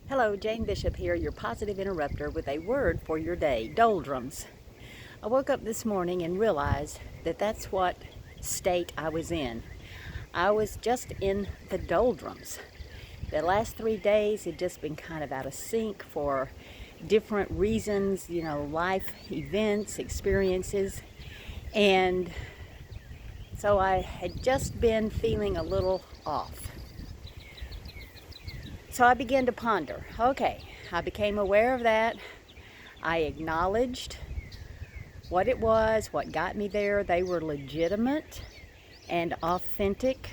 Hello, Jane Bishop here, your positive interrupter with a word for your day, doldrums. I woke up this morning and realized that that's what state I was in. I was just in the doldrums. The last 3 days had just been kind of out of sync for different reasons, life events, experiences. And so I had just been feeling a little off. So I began to ponder. Okay, I became aware of that. I acknowledged what it was, what got me there. They were legitimate and authentic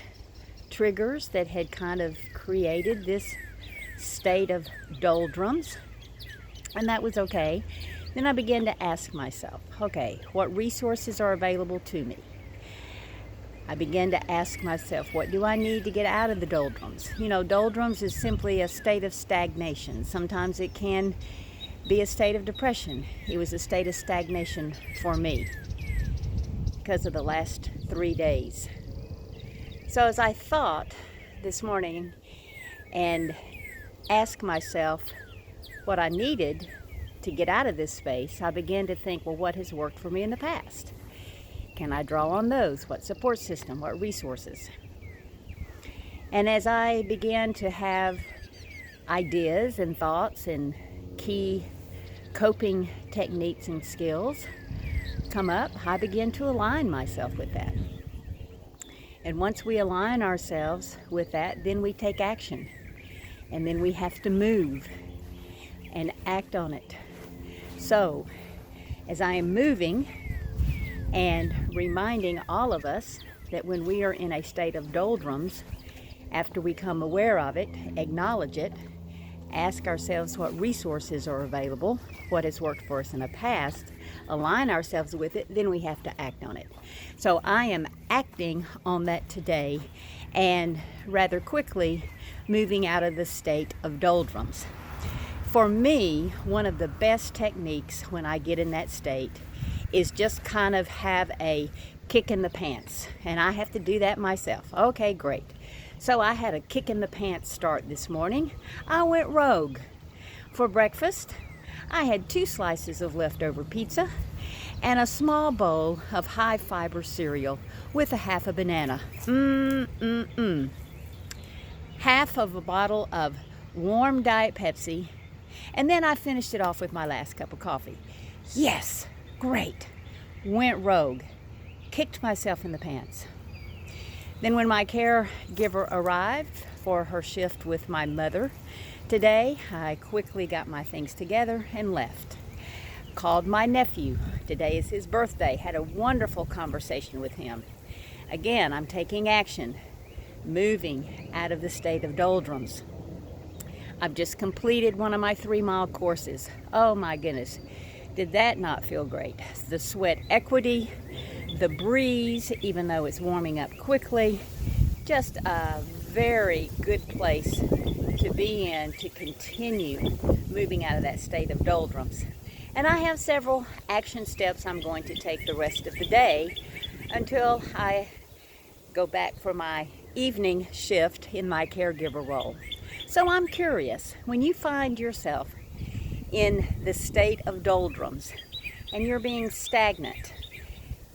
triggers that had kind of created this state of doldrums, and that was okay. Then I began to ask myself, okay, what resources are available to me? I began to ask myself, what do I need to get out of the doldrums? Doldrums is simply a state of stagnation. Sometimes it can be a state of depression. It was a state of stagnation for me because of the last 3 days. So as I thought this morning and asked myself what I needed to get out of this space, I began to think, well, what has worked for me in the past? Can I draw on those? What support system? What resources? And as I began to have ideas and thoughts and key coping techniques and skills come up, I began to align myself with that. And once we align ourselves with that, then we take action. And then we have to move and act on it. So, as I am moving and reminding all of us that when we are in a state of doldrums, after we come aware of it, acknowledge it, ask ourselves what resources are available, what has worked for us in the past, align ourselves with it, then we have to act on it. So I am acting on that today and rather quickly moving out of the state of doldrums. For me, one of the best techniques when I get in that state is just kind of have a kick in the pants. And I have to do that myself. Okay, great. So I had a kick in the pants start this morning. I went rogue. For breakfast, I had 2 slices of leftover pizza and a small bowl of high fiber cereal with a half a banana. Half of a bottle of warm Diet Pepsi. And then I finished it off with my last cup of coffee. Yes! Great. Went rogue. Kicked myself in the pants. Then when my caregiver arrived for her shift with my mother today, I quickly got my things together and left. Called my nephew. Today is his birthday. Had a wonderful conversation with him. Again, I'm taking action. Moving out of the state of doldrums. I've just completed one of my 3-mile courses. Oh my goodness. Did that not feel great? The sweat equity, the breeze, even though it's warming up quickly, just a very good place to be in to continue moving out of that state of doldrums. And I have several action steps I'm going to take the rest of the day until I go back for my evening shift in my caregiver role. So I'm curious, when you find yourself in the state of doldrums and you're being stagnant,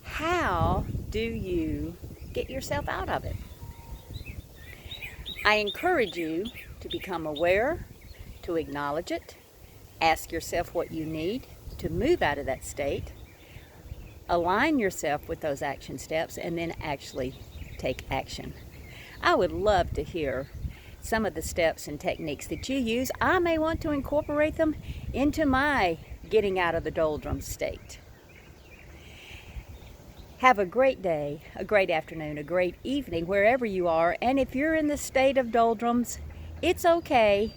how do you get yourself out of it? I encourage you to become aware, to acknowledge it, ask yourself what you need to move out of that state, align yourself with those action steps, and then actually take action. I would love to hear some of the steps and techniques that you use. I may want to incorporate them into my getting out of the doldrums state. Have a great day, a great afternoon, a great evening, wherever you are. And if you're in the state of doldrums, it's okay.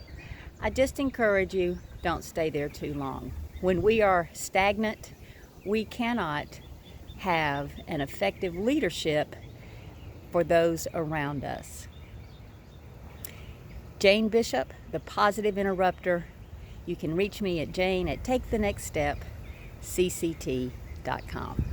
I just encourage you, don't stay there too long. When we are stagnant, we cannot have an effective leadership for those around us. Jane Bishop, the Positive Interrupter. You can reach me at Jane at takethenextstep.cct.com.